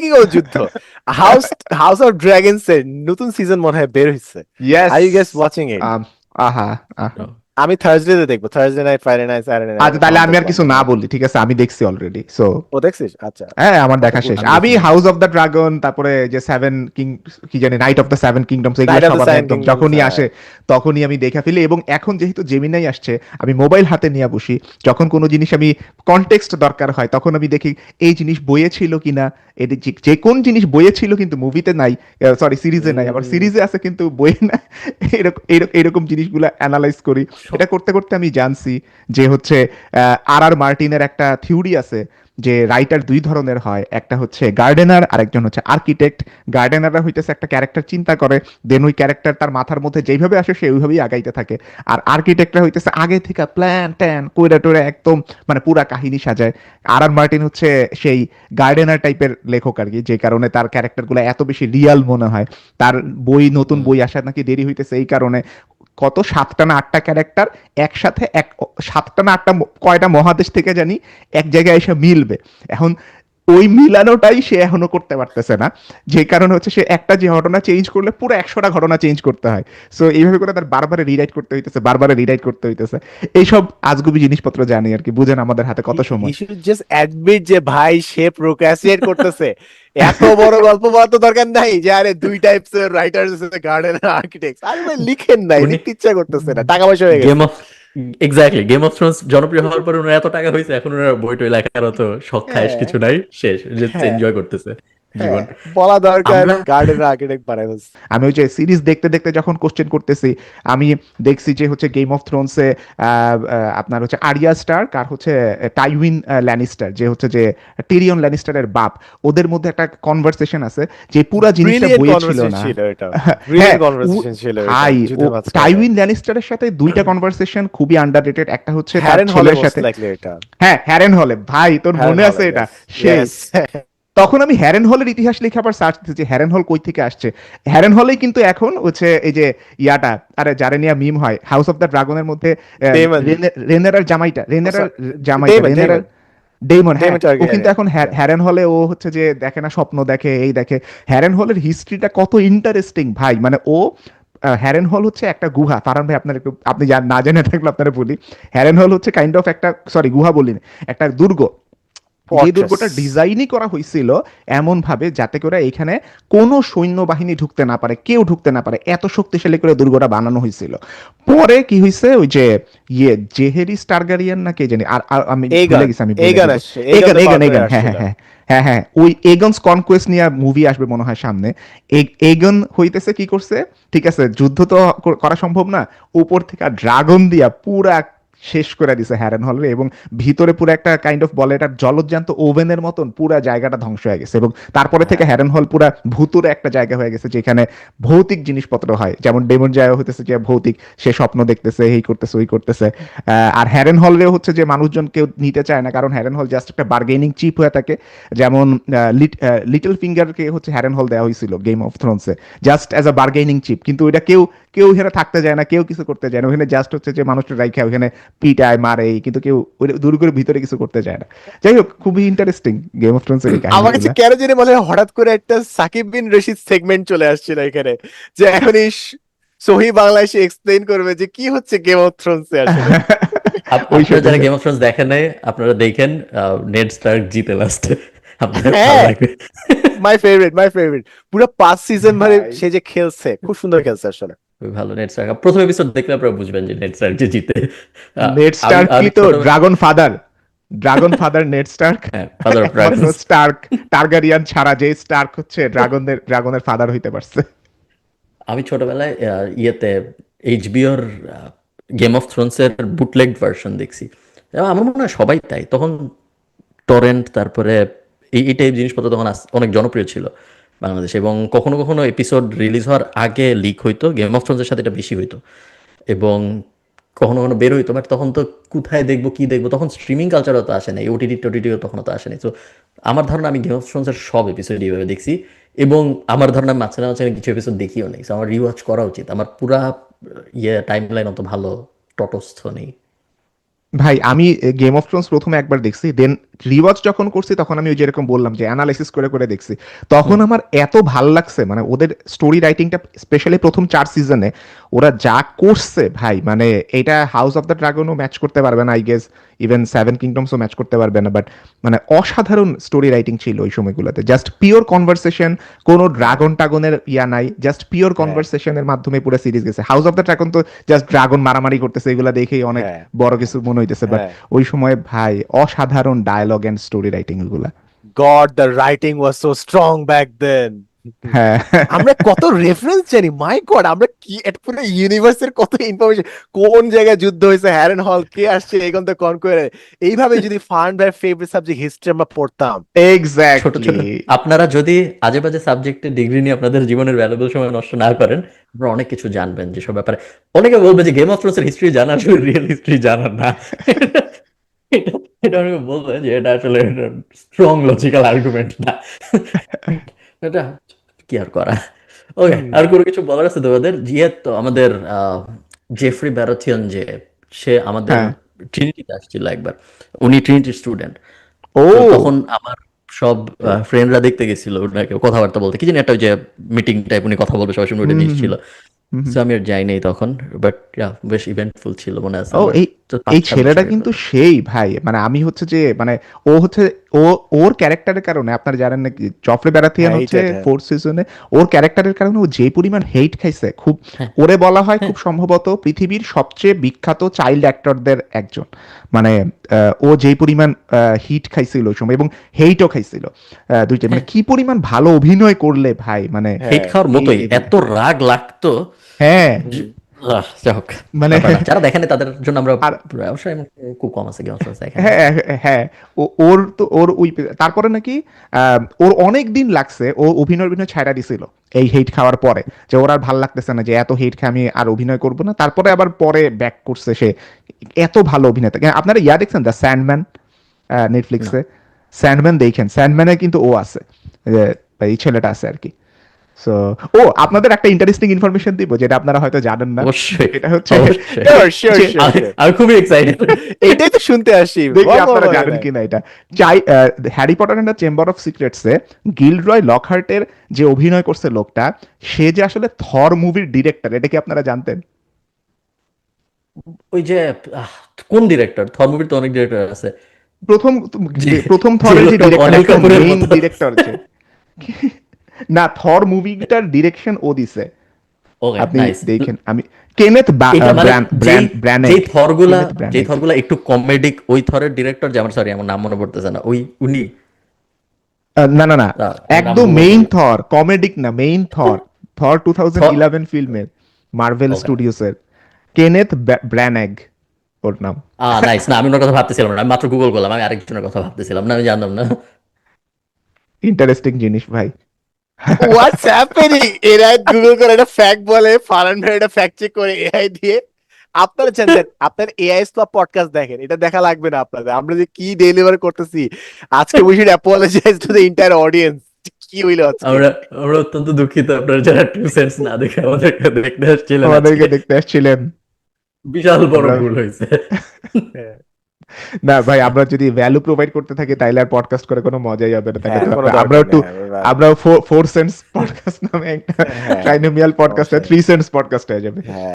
কি ও যুদ্ধ? House house of dragons এর নতুন সিজন মনে হয় বের হইছে। Yes. Are you guys watching it? আহা আহা। আমি থার্সডে দেখবো, Thursday night, Friday night, Saturday night আচ্ছা সব তাহলে আমি আর দেখবো কিছু একদম না রাতে। বলি, ঠিক আছে, আমি দেখছি অলরেডি, সো ও দেখছিস? আচ্ছা। হ্যাঁ আমার কত দেখা গুড। শেষ। আমি আমি দেখিনি। হাউস অফ দ্য ড্রাগন, তারপরে যে সেভেন কিং, কি জানি night of the seven kingdoms, এগুলো নাইট অফ সব দ্য আমি সেভেন একদম কিংডমস। যখনই আসে তখনই আমি দেখা ফেলি। এবং এখন যেহেতু জেমিনাই আসছে, আমি মোবাইল হাতে নিয়ে বসি, যখন কোনো জিনিস আমি কনটেক্সট দরকার হয় তখন আমি দেখি এই জিনিস বইয়ে ছিল কিনা, এটি যে কোন জিনিস বইয়ে ছিল কিন্তু মুভিতে নাই, সরি সিরিজে নাই, আবার সিরিজে আছে কিন্তু বইয়ে নাই, এরকম এরকম জিনিসগুলো অ্যানালাইজ করি। এটা করতে করতে আমি জানছি যে হচ্ছে আর আর মার্টিনের একটা থিওরি আছে যে রাইটার দুই ধরনের হয়, একটা হচ্ছে গার্ডেনার আর একজন হচ্ছে আর্কিটেক্ট। গার্ডেনাররা হইতেছে একটা ক্যারেক্টার চিন্তা করে, দেন ওই ক্যারেক্টার তার মাথার মধ্যে যেইভাবে আসে সে ওইভাবেই আগাইতে থাকে। আর আর্কিটেক্টরা হইতেছে আগে থেকে প্ল্যান ট্যান কইরা টইরা একদম মানে পুরা কাহিনী সাজায়। আর আর মার্টিন হচ্ছে সেই গার্ডেনার টাইপের লেখক আর কি, যে কারণে তার ক্যারেক্টারগুলো এত বেশি রিয়াল মনে হয়। তার নতুন হুম। বই আসার নাকি দেরি হইতেছে এই কারণে কত সাতটা না আটটা ক্যারেক্টার একসাথে সাতটা না আটটা কয়টা মহাদেশ থেকে জানি এক জায়গায় এসে মিলবে। এখন ওই মিলানোটাই সে এখনো করতে পারতেছে না, যে কারণে হচ্ছে সে একটা যে ঘটনা চেঞ্জ করলে পুরো 100টা ঘটনা চেঞ্জ করতে হয়। সো এইভাবে করে তার বারবার রিরাইট করতে হইতেছে, বারবার রিরাইট করতে হইতেছে। এইসব আজগুবি জিনিসপত্র জানি আর কি, বুঝেন আমাদের হাতে কত হি সময়। শুড জাস্ট অ্যাডমিট যে ভাই সে প্রোক্রাস্টিনেট করতেছে। এত বড় গল্প বলার তো দরকার নাই যে আরে দুই টাইপস এর রাইটার্স আছে, গার্ডেন আর আর্কিটেক্ট। আরে ভাই লিখেন নাই, উনি লিখতে ইচ্ছা করতেছে না, টাকা পয়সা হয়ে গেম গেছে। Of exactly game of Thrones জনপ্রিয় হওয়ার পর ওনার এত টাকা হয়েছে, এখন ওনার বই টই লেখার তো শখ খায়েশ হ্যাঁ, কিছু নাই, শেষ যে হ্যাঁ, এনজয় করতেছে হ্যাঁ, জীবন। বলা দরকার আমরা গার্ডেন আর আর্কিটেক্ট বানাই ফেলছে। আমি ওই যে সিরিজ দেখতে দেখতে যখন কোশ্চেন করতেছি, আমি দেখছি যে হচ্ছে গেম অফ থ্রোনসে আপনার হচ্ছে আরিয়া স্টার্ক আর হচ্ছে টাইউইন ল্যানিস্টার, যে হচ্ছে যে টিরিয়ন ল্যানিস্টারের বাপ, ওদের মধ্যে একটা কনভারসেশন আছে যে পুরা জিনিসটা ব্রিলিয়েন্ট বইয়ে ছিল কনভারসেশন না। ছিল এটা, হ্যাঁ ব্রিলিয়েন্ট কনভারসেশন ছিল এটা ভাই, ও যুদ্ধের মাঝখানে। টাইউইন ল্যানিস্টারের সাথে দুইটা কনভারসেশন খুবই আন্ডাররেটেড। একটা হচ্ছে তার হ্যারেন হলে ছেলের মোস্ট সাথে, লাইকলি এটা। হ্যাঁ হ্যারেন হলে, ভাই তোর হ্যারেন মনে হলে, আছে এটা? ইয়েস, সেই ইয়েস। তখন আমি হ্যারেন হলের ইতিহাস লিখে আবার সার্চ দিতেছি হ্যারেন হল কই থেকে আসছে। হ্যারেন হলেই কিন্তু এখন হচ্ছে এই যে ইয়াটা, আরে যারে নিয়ে মিম হয় হাউস অফ দ্য ড্রাগনের মধ্যে, ডেমন, রেনেরার জামাইটা, রেনেরার জামাইটা, ডেমন, রেনেরার ডেমন, ডেমন, হ্যাঁ। ডেমন ও কিন্তু টার্গারিয়ান। এখন হ্যারেন হলে ও হচ্ছে যে দেখে না স্বপ্ন দেখে, এই দেখে। হ্যারেন হলের হিস্ট্রিটা কত ইন্টারেস্টিং ভাই, মানে ও হ্যারেন হল হচ্ছে একটা গুহা। ফারহান ভাই আপনার একটু, আপনি না জেনে থাকলে আপনারা বলি, হ্যারেন হল হচ্ছে কাইন্ড অফ একটা, সরি গুহা বলিনি, একটা দুর্গ। যে ফর্ট্রেস। দুর্গটা ডিজাইনই করা হয়েছিল এমন ভাবে যাতে করে এখানে কোনো সৈন্যবাহিনী ঢুকতে না পারে, কেউ ঢুকতে না পারে, এত শক্তিশালী করে দুর্গটা বানানো হয়েছিল। পরে কি হয়েছে, ওই যে জেহেরি টারগারিয়ান না কে জানি, আর আমি ভুলে এইগন, গেছি, আমি বলে এইগন দিব। আসছে, এইগন এগান তো পাওয়ার এগান করে এগান, হ্যাঁ আসছিল। হ্যাঁ হ্যাঁ, হ্যাঁ হ্যাঁ, ওই এগনস কনকোয়েস্ট নিয়ে মুভি আসবে মনে হয় সামনে। এগন হইতেছে কি করছে, ঠিক আছে যুদ্ধ তো করা সম্ভব না, উপর থেকে ড্রাগন দিয়া পুরা শেষ করে দিছে হ্যারেন হল, এবং ভিতরে পুরো একটা কাইন্ড অফ বলে এটা জলজ্যান্ত ওভেনের মতন পুরা জায়গাটা ধ্বংস হয়ে গেছে। এবং তারপরে থেকে হ্যাঁ, হ্যারেন হল পুরা ভুতুরে একটা জায়গা হয়ে গেছে, যেখানে ভৌতিক জিনিসপত্র হয়, যেমন ডেমন জায়গা হইতেছে যে ভৌতিক, সে স্বপ্ন দেখতেছে, এই করতেছে ওই করতেছে। আর হ্যারেন হলে হচ্ছে যে মানুষজন কেউ নিতে চায় না, কারণ হ্যারেন হল জাস্ট একটা বার্গেনিং চিপ হয়ে থাকে। যেমন লিটল ফিঙ্গারকে হচ্ছে হ্যারেন হল দেওয়া হয়েছিল গেম অফ থ্রোনসে, just as a bargaining chip, কিন্তু ওইটা কেউ কেউ ওখানে থাকতে যায় না, কেউ কিছু করতে যায় না, ওখানে জাস্ট হচ্ছে যে মানুষটা রাইখা ওখানে পিটায় মারে, কিন্তু কেউ দূর করে ভিতরে কিছু করতে যায় না। যাই হোক, খুবই ইন্টারেস্টিং গেম অফ থ্রোনস এর এই আমার কাছে কাহিনীগুলো। কেন জানি মনে হয় হঠাৎ করে একটা সাকিব বিন রশিদ সেগমেন্ট চলে আসছিল এখানে, যে এখন এই সহি বাংলায় সে এক্সপ্লেইন করবে যে কি হচ্ছে গেম অফ থ্রোনস এ আসলে। ওই আপনারা সাথে যারা গেম অফ থ্রোনস দেখেন নাই, আপনারা দেখেন নেড স্টার্ক জিতে লাস্টে, আপনাদের ভালো হ্যাঁ, লাগবে। My favourite, my favourite. পুরো 5 সিজন ধরে ভাই, সে যে খেলছে, খুব সুন্দর খেলছে আসলে। খুবই ভালো নেড স্টার্ক, প্রথম এপিসোড দেখলে আপনারা বুঝবেন যে নেড স্টার্ক যে জিতে। নেড আমি স্টার্ক কি আমি তো ছোট, dragon father, dragon father Ned Stark. হ্যাঁ ফাদার অফ একমাত্র ড্রাগনস। স্টার্ক টার্গারিয়ান ছাড়া যে স্টার্ক হচ্ছে ড্রাগনের ফাদার হইতে পারছে। আমি ছোটবেলায় ইয়েতে এইচবিওর গেম অফ থ্রোনসের বুটলেগ ভার্সন দেখছি, এবং আমার মনে হয় সবাই তাই তখন। টরেন্ট, তারপরে এই টাইপ জিনিসপত্র তখন অনেক জনপ্রিয় ছিল বাংলাদেশে, এবং কখনো কখনো এপিসোড রিলিজ হওয়ার আগে লিক হইতো, গেম অফ থ্রোনসের সাথে এটা বেশি হইতো, এবং কখনো কখনো বের হইতো, বাট তখন তো কোথায় দেখবো কি দেখবো, তখন স্ট্রিমিং কালচারও তো আসে নাই, ওটিটি টোটিটিও তখন তো আসে নাই। তো আমার ধারণা আমি গেম অফ থ্রোনসের সব এপিসোড এইভাবে দেখছি, এবং আমার ধারণা মাঝখানে মাঝখানে কিছু এপিসোড দেখিও নেই। So আমার রিওয়াচ করা উচিত, আমার পুরা টাইম লাইন অত ভালো তটস্থ নেই। ভাই আমি গেম অফ থ্রোনস প্রথমে একবার দেখছি, দেন রিওয়াচ যখন করছি তখন আমি ওই যেরকম বললাম যে অ্যানালাইসিস করে করে দেখছি, তখন হুম। আমার এত ভাল লাগছে, মানে ওদের স্টোরি রাইটিংটা স্পেশালি প্রথম 4 সিজনে ওরা যা করছে ভাই, মানে এটা হাউস অফ দ্য ড্রাগনও ম্যাচ করতে পারবে না আই গেস, ইভেন সেভেন কিংডমসও ম্যাচ করতে পারবে না, বাট মানে অসাধারণ স্টোরি রাইটিং ছিল ওই সময়গুলোতে, জাস্ট পিওর কনভারসেশন, কোনো ড্রাগন টাগনের ইয়া নাই, জাস্ট পিওর হ্যাঁ কনভারসেশনের মাধ্যমে পুরো সিরিজ গেছে। হাউস অফ দ্য ড্রাগন তো জাস্ট ড্রাগন মারামারি করতেছে, এগুলা দেখেই অনেক হ্যাঁ বড় কিছু মনে হইতেছে, বাট হ্যাঁ ওই সময় ভাই অসাধারণ ডায়লগ এন্ড স্টোরি রাইটিং এগুলা। God, the writing was so strong back then. হ্যাঁ আমরা কত রেফারেন্স জানি, মাই গড, আমরা কি একটা পুরো ইউনিভার্সের কত ইনফরমেশন, কোন জায়গায় যুদ্ধ হয়েছে, হ্যারেন হল কে আসছে, এখান থেকে কনকোয়ার, এইভাবে যদি ফান ভাই ফেভারিট সাবজেক্ট হিস্ট্রি আমরা পড়তাম। ছোট ছোট এক্স্যাক্টলি। আপনারা যদি আজে বাজে সাবজেক্টে ডিগ্রি নিয়ে আপনাদের জীবনের ভ্যালুয়েবল সময় নষ্ট না করেন, আপনারা অনেক কিছু জানবেন যেসব ব্যাপারে অনেকে বলবে যে গেম অফ থ্রোনস এর হিস্ট্রি জানা আসলে রিয়েল হিস্ট্রি জানা না। এটা এটা অনেকে বলবে যে এটা আসলে স্ট্রং লজিক্যাল আর্গুমেন্ট না। এটা কি আর করা। ওকে, হুম আর কোনো কিছু বলার আছে তোমাদের? জিয়ে তো আমাদের জেফ্রি ব্যারাথিয়ন, যে সে আমাদের হ্যাঁ। ট্রিনিটিতে আসছিল একবার, উনি ট্রিনিটির স্টুডেন্ট। ও তো তখন আমার সব ফ্রেন্ডরা দেখতে গেছিল ওনাকে কথাবার্তা বলতে, কি জানি একটা ওই যে মিটিং টাইপ, উনি কথা বলবে সবার সঙ্গে, ওটা হুম নিয়ে হুম ছিল। হুম হুম। সো আমি আর যাই নাই তখন, বাট বেশ ইভেন্টফুল ছিল মনে আছে ও আমার। এই তো এই 5-6 ছেলেটা বছরের কিন্তু কথা। সেই ভাই, মানে আমি হচ্ছে যে মানে ও হচ্ছে ও ওর ক্যারেক্টারের কারণে, আপনারা জানেন নাকি জফরে ব্যারাথিয়ান হ্যাঁ হচ্ছে এইটা হ্যাঁ 4th সিজনে, ওর ক্যারেক্টারের কারণে ও যে পরিমাণ হেট খাইছে, খুব হ্যাঁ ওরে বলা হয় হ্যাঁ খুব সম্ভবত পৃথিবীর সবচেয়ে বিখ্যাত চাইল্ড অ্যাক্টরদের একজন, মানে ও যেই পরিমাণ হিট খাইছিল ওই সময় এবং হেইটও খাইছিল, দুইটা, মানে হ্যাঁ, কি পরিমাণ ভালো অভিনয় করলে ভাই, মানে হেট হ্যাঁ খাওয়ার এই মতোই, লেভেলে। এত রাগ লাগতো হ্যাঁ যে যাই হোক, মানে ব্যাপার না, যারা দেখেনি তাদের জন্য আমরা আর অবশ্যই খুব কম আছে গেম অফ থ্রোনস দেখেনি। হ্যাঁ হ্যাঁ ওর তো ওর ওই তারপরে নাকি ওর অনেক দিন লাগছে, ও অভিনয় ছাইড়া দিছিল এই হেট খাওয়ার পরে, যে ওর আর ভাল লাগতেছে না, যে এত হেট খাই আমি আর অভিনয় করবো না, তারপরে আবার পরে ব্যাক করছে সে, এত ভালো অভিনেতা। আপনারা ইয়া দেখছেন দ্য স্যান্ডম্যান না, নেটফ্লিক্সে? স্যান্ডম্যান দেখেন, স্যান্ডম্যানে কিন্তু ও আছে, যে এই ছেলেটা আছে আর কি। সো ও আপনাদের একটা ইন্টারেস্টিং ইনফরমেশন দিব যেটা আপনারা হয়তো জানেন না, অবশ্যই এটা হচ্ছে অবশ্যই, শিওর শিওর যে শিওর আমি শিওর, আমি খুবই এক্সাইটেড। এটাই তো শুনতে আসি, দেখি বল বল আপনারা বল জানেন ভাই। কিনা এটা। Harry Potter and the chamber of সিক্রেটসে গিলরয় লকহার্টের যে অভিনয় করছে লোকটা, সে যে আসলে থর মুভির ডিরেক্টর, এটা কি আপনারা জানতেন? ওই যে আহ, কোন ডিরেক্টর? থর মুভির তো অনেক ডিরেক্টর আছে। প্রথম যে প্রথম যে থরের যে লোকটা ডিরেক্টর, অনিল একদম কাপুরের মেইন মতো। ডিরেক্টর যে, না থর মুভিটার ডিরেকশন ও দিছে, ওকে, আপনি নাইস। দেখেন, আমি কেনেথ এটা মানে যেই ব্র্যানেগ, যেই থরগুলা কেনেথ যেই ব্র্যানেগ। থরগুলা একটু কমেডিক, ওই থরের ডিরেক্টর, যে আমার, সরি আমার নাম মনে পড়তেছে না, ওই উনি না না না, আমার নাম একদম ভুল হয়ে মেইন গেছে। থর, কমেডিক না, মেইন থর, থর থর, 2011 ফিল্মের, মার্ভেল ওকে, স্টুডিওসের, কেনেথ ব্র্যানেগ ওর নাম। নাইস। না, আমি ওনার কথা ভাবতেছিলাম না, আমি মাত্র গুগল করলাম, আমি আরেকজনের কথা ভাবতেছিলাম না, আমি জানতাম না। ইন্টারেস্টিং জিনিস ভাই। হোয়াটস হ্যাপেনিং, এরা গুগল করে একটা ফ্যাক্ট বলে, ফারান ভাই এটা ফ্যাক্ট চেক করে এআই দিয়ে। আপনারা জানেন আপনার এআই স্টপ পডকাস্ট দেখেন, এটা দেখা লাগবে না আপনাদের, আমরা যে কি ডেলিভার করতেছি আজকে, we should apologize to the entire audience, কি হইলো আজকে। আমরা আমরা অত্যন্ত দুঃখিত, আপনারা যারা টু সেন্স না দেখে আমাদেরকে দেখতে আসছিলেন আমাদেরকে আজকে, দেখতে আসছিলেন। বিশাল বড় আমরা ভুল হয়েছে। হ্যাঁ না ভাই, আমরা যদি ভ্যালু প্রোভাইড করতে থাকি তাইলে আর পডকাস্ট করে কোনো মজাই হবে না, তাহলে হ্যাঁ, তো কোনো আমরা দরকার একটু, নেই, হ্যাঁ আমরা 4 সেন্টস পডকাস্ট নামে একটা হ্যাঁ ট্রাইনোমিয়াল পডকাস্ট, অবশ্যই 3 সেন্টস পডকাস্ট হয়ে যাবে। হ্যাঁ।